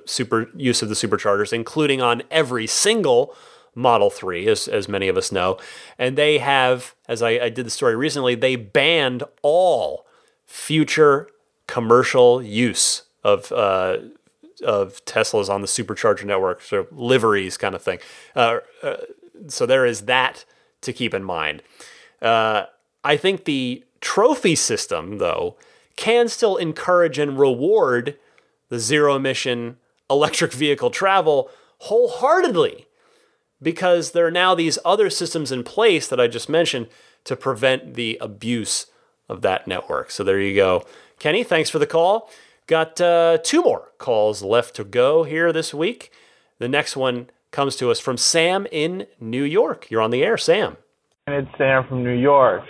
A: use of the Superchargers, including on every single Model 3, as many of us know. And they have, as I did the story recently, they banned all future commercial use of Teslas on the Supercharger network, so liveries kind of thing. So there is that to keep in mind. I think the trophy system, though, can still encourage and reward the zero-emission electric vehicle travel wholeheartedly, because there are now these other systems in place that I just mentioned to prevent the abuse of that network. So there you go. Kenny, thanks for the call. Got 2 more calls left to go here this week. The next one comes to us from Sam in New York. You're on the air, Sam.
E: It's Sam from New York.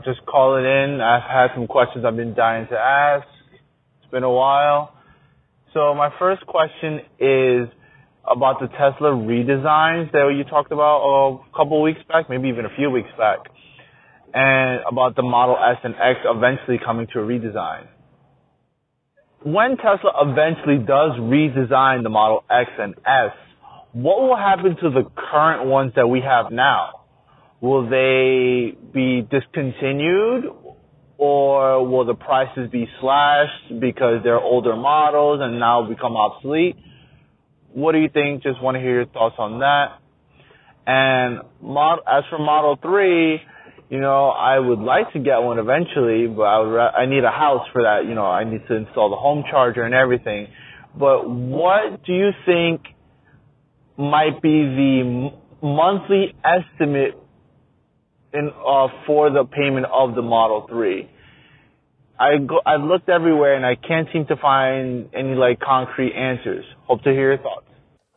E: Just calling in. I've had some questions I've been dying to ask. It's been a while. So my first question is about the Tesla redesigns that you talked about a couple of weeks back, maybe even a few weeks back, and about the Model S and X eventually coming to a redesign. When Tesla eventually does redesign the Model X and S, what will happen to the current ones that we have now? Will they be discontinued, or will the prices be slashed because they're older models and now become obsolete? What do you think? Just want to hear your thoughts on that. And as for Model 3, I would like to get one eventually, but I need a house for that. I need to install the home charger and everything. But what do you think might be the monthly estimate for the payment of the Model 3? I've looked everywhere and I can't seem to find any concrete answers. Hope to hear your thoughts.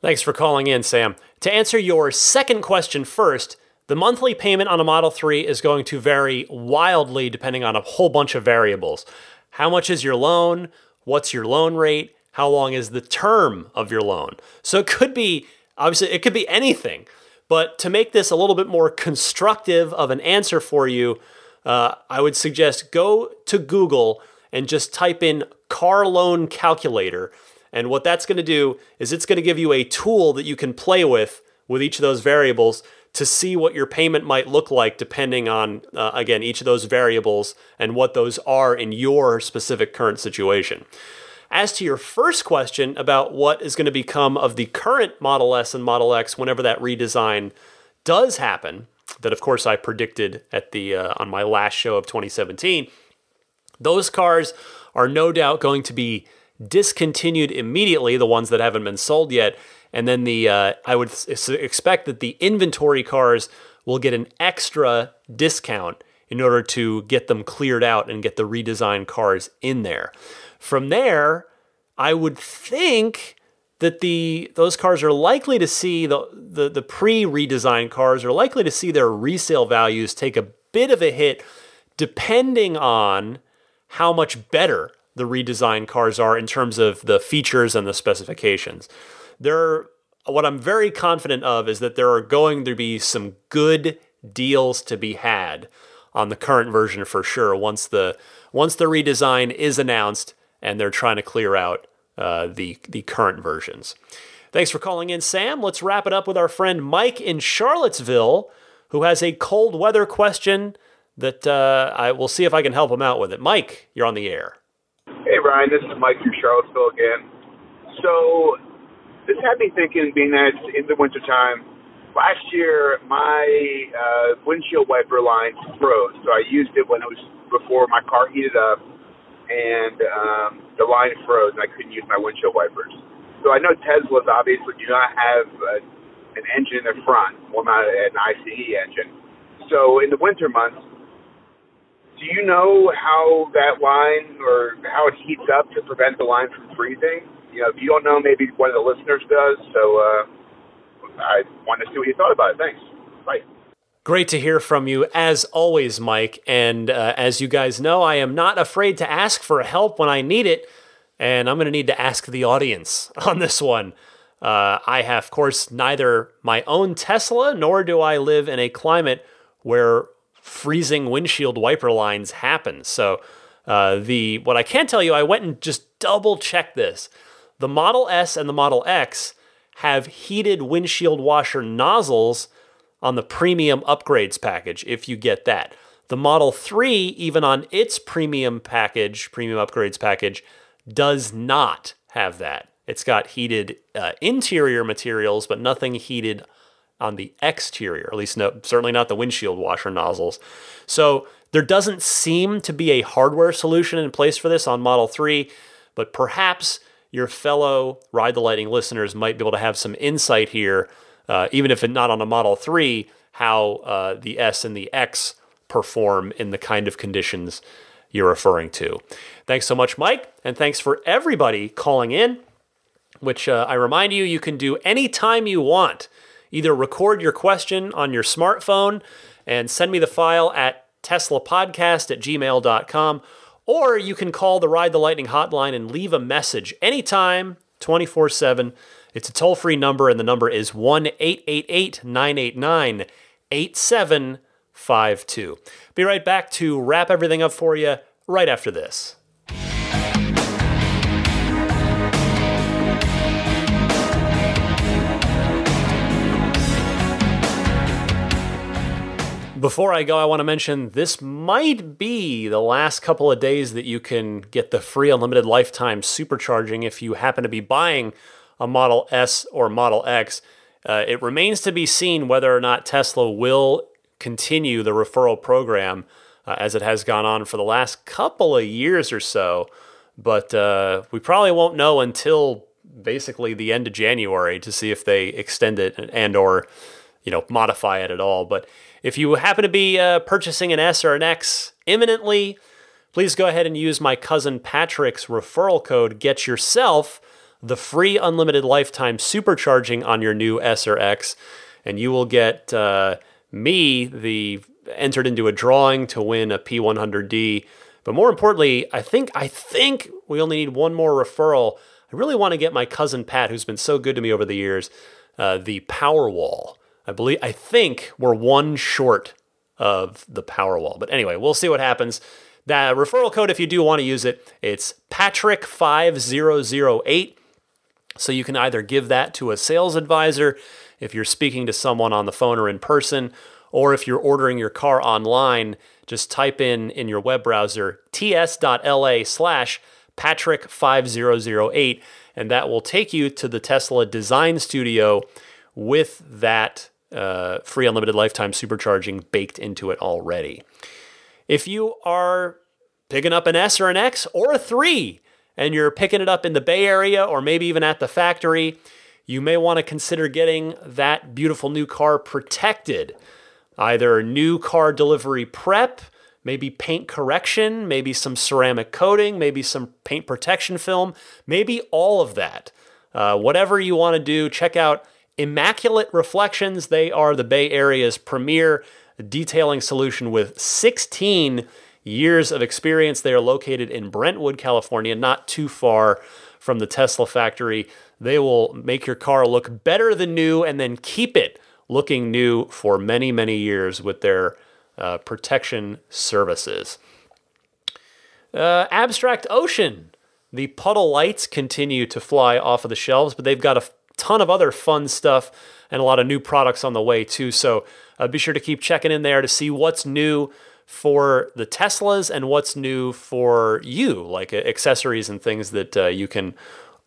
A: Thanks for calling in, Sam. To answer your second question first, the monthly payment on a Model 3 is going to vary wildly depending on a whole bunch of variables. How much is your loan? What's your loan rate? how long is the term of your loan. So it could be, obviously, it could be anything. But to make this a little bit more constructive of an answer for you, I would suggest go to Google and just type in car loan calculator. And what that's going to do is it's going to give you a tool that you can play with each of those variables to see what your payment might look like depending on, again, each of those variables and what those are in your specific current situation. As to your first question about what is going to become of the current Model S and Model X whenever that redesign does happen, that of course I predicted at the on my last show of 2017, those cars are no doubt going to be discontinued immediately, the ones that haven't been sold yet, and then I would expect that the inventory cars will get an extra discount in order to get them cleared out and get the redesigned cars in there. From there, I would think that those cars are likely to see, the pre-redesigned cars are likely to see their resale values take a bit of a hit depending on how much better the redesigned cars are in terms of the features and the specifications. What I'm very confident of is that there are going to be some good deals to be had on the current version for sure once the redesign is announced and they're trying to clear out the current versions. Thanks for calling in, Sam. Let's wrap it up with our friend Mike in Charlottesville, who has a cold weather question that I will see if I can help him out with it. Mike, you're on the air.
F: Hey, Ryan, this is Mike from Charlottesville again. So this had me thinking, being that it's in the wintertime, last year my windshield wiper line froze. So I used it when it was before my car heated up, and the line froze, and I couldn't use my windshield wipers. So I know Teslas obviously do not have an engine in the front, well, not an ICE engine. So in the winter months, do you know how that line or how it heats up to prevent the line from freezing? You know, if you don't know, maybe one of the listeners does. So I wanted to see what you thought about it. Thanks. Bye.
A: Great to hear from you, as always, Mike. And as you guys know, I am not afraid to ask for help when I need it. And I'm going to need to ask the audience on this one. I have, of course, neither my own Tesla, nor do I live in a climate where freezing windshield wiper lines happen. So what I can tell you, I went and just double checked this. The Model S and the Model X have heated windshield washer nozzles on the premium upgrades package, if you get that. The Model 3, even on its premium upgrades package, does not have that. It's got heated interior materials, but nothing heated on the exterior, at least certainly not the windshield washer nozzles. So there doesn't seem to be a hardware solution in place for this on Model 3, but perhaps your fellow Ride the Lightning listeners might be able to have some insight here, even if not on a Model 3, how the S and the X perform in the kind of conditions you're referring to. Thanks so much, Mike, and thanks for everybody calling in, which I remind you can do anytime you want. Either record your question on your smartphone and send me the file at teslapodcast@gmail.com, or you can call the Ride the Lightning hotline and leave a message anytime, 24/7. It's a toll-free number, and the number is 1-888-989-8752. Be right back to wrap everything up for you right after this. Before I go, I want to mention this might be the last couple of days that you can get the free unlimited lifetime supercharging if you happen to be buying a Model S or Model X. It remains to be seen whether or not Tesla will continue the referral program as it has gone on for the last couple of years or so. But we probably won't know until basically the end of January to see if they extend it and or modify it at all. But if you happen to be purchasing an S or an X imminently, please go ahead and use my cousin Patrick's referral code. Get yourself the free unlimited lifetime supercharging on your new S or X, and you will get me entered into a drawing to win a P100D. But more importantly, I think we only need one more referral. really want to get my cousin Pat, who's been so good to me over the years, the Powerwall. I think we're one short of the Powerwall. But anyway, we'll see what happens. That referral code, if you do want to use it, it's Patrick5008. So you can either give that to a sales advisor if you're speaking to someone on the phone or in person, or if you're ordering your car online, just type in your web browser ts.la/Patrick5008, and that will take you to the Tesla Design Studio with that free unlimited lifetime supercharging baked into it already. If you are picking up an S or an X or a 3, and you're picking it up in the Bay Area or maybe even at the factory, you may want to consider getting that beautiful new car protected. Either new car delivery prep, maybe paint correction, maybe some ceramic coating, maybe some paint protection film, maybe all of that. Whatever you want to do, check out Immaculate Reflections. They are the Bay Area's premier detailing solution with 16 years of experience. They are located in Brentwood, California, not too far from the Tesla factory. They will make your car look better than new and then keep it looking new for many, many years with their protection services. Abstract Ocean. The puddle lights continue to fly off of the shelves, but they've got a ton of other fun stuff and a lot of new products on the way too. So be sure to keep checking in there to see what's new for the Teslas and what's new for you, like accessories and things that you can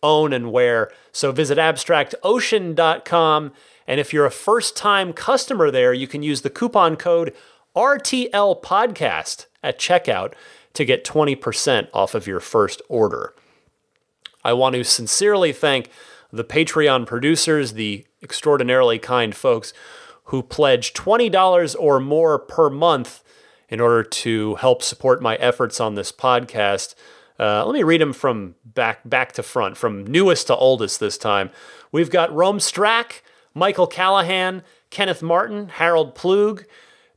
A: own and wear. So visit abstractocean.com. And if you're a first-time customer there, you can use the coupon code RTL Podcast at checkout to get 20% off of your first order. I want to sincerely thank the Patreon producers, the extraordinarily kind folks who pledge $20 or more per month in order to help support my efforts on this podcast. Let me read them from back to front, from newest to oldest this time. We've got Rome Strack, Michael Callahan, Kenneth Martin, Harold Plug,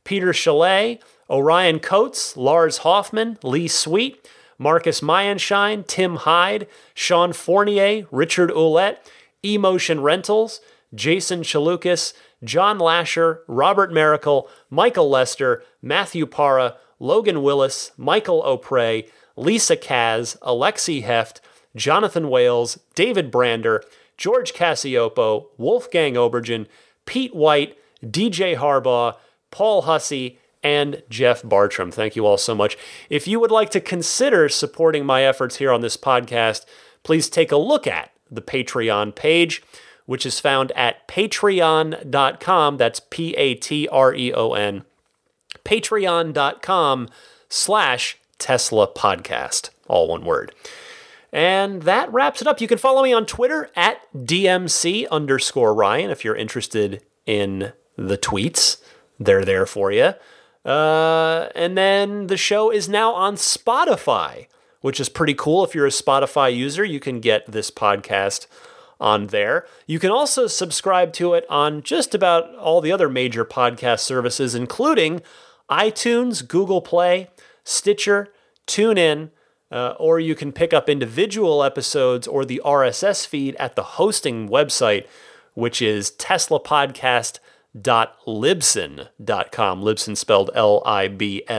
A: Peter Chalet, Orion Coates, Lars Hoffman, Lee Sweet, Marcus Mayenshine, Tim Hyde, Sean Fournier, Richard Ouellette, Emotion Rentals, Jason Chalukas, John Lasher, Robert Miracle, Michael Lester, Matthew Para, Logan Willis, Michael O'Prey, Lisa Kaz, Alexi Heft, Jonathan Wales, David Brander, George Cassiopo, Wolfgang Obergen, Pete White, DJ Harbaugh, Paul Hussey, and Jeff Bartram. Thank you all so much. If you would like to consider supporting my efforts here on this podcast, please take a look at the Patreon page, which is found at patreon.com. That's Patreon. Patreon.com/Tesla Podcast. All one word. And that wraps it up. You can follow me on Twitter at DMC_Ryan if you're interested in the tweets. They're there for you. And then the show is now on Spotify, which is pretty cool. If you're a Spotify user, you can get this podcast on there. You can also subscribe to it on just about all the other major podcast services, including iTunes, Google Play, Stitcher, TuneIn, or you can pick up individual episodes or the RSS feed at the hosting website, which is teslapodcast.libsyn.com. Libsyn spelled Libsyn.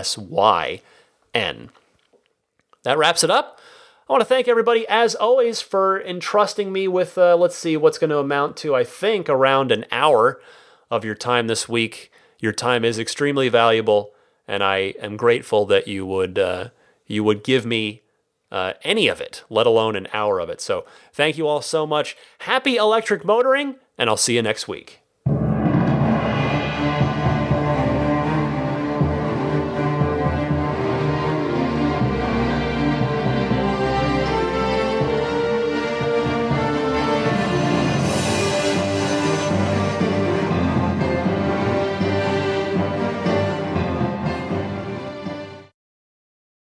A: That wraps it up. I want to thank everybody, as always, for entrusting me with, let's see, what's going to amount to, I think, around an hour of your time this week. Your time is extremely valuable, and I am grateful that you would give me any of it, let alone an hour of it. So thank you all so much. Happy electric motoring, and I'll see you next week.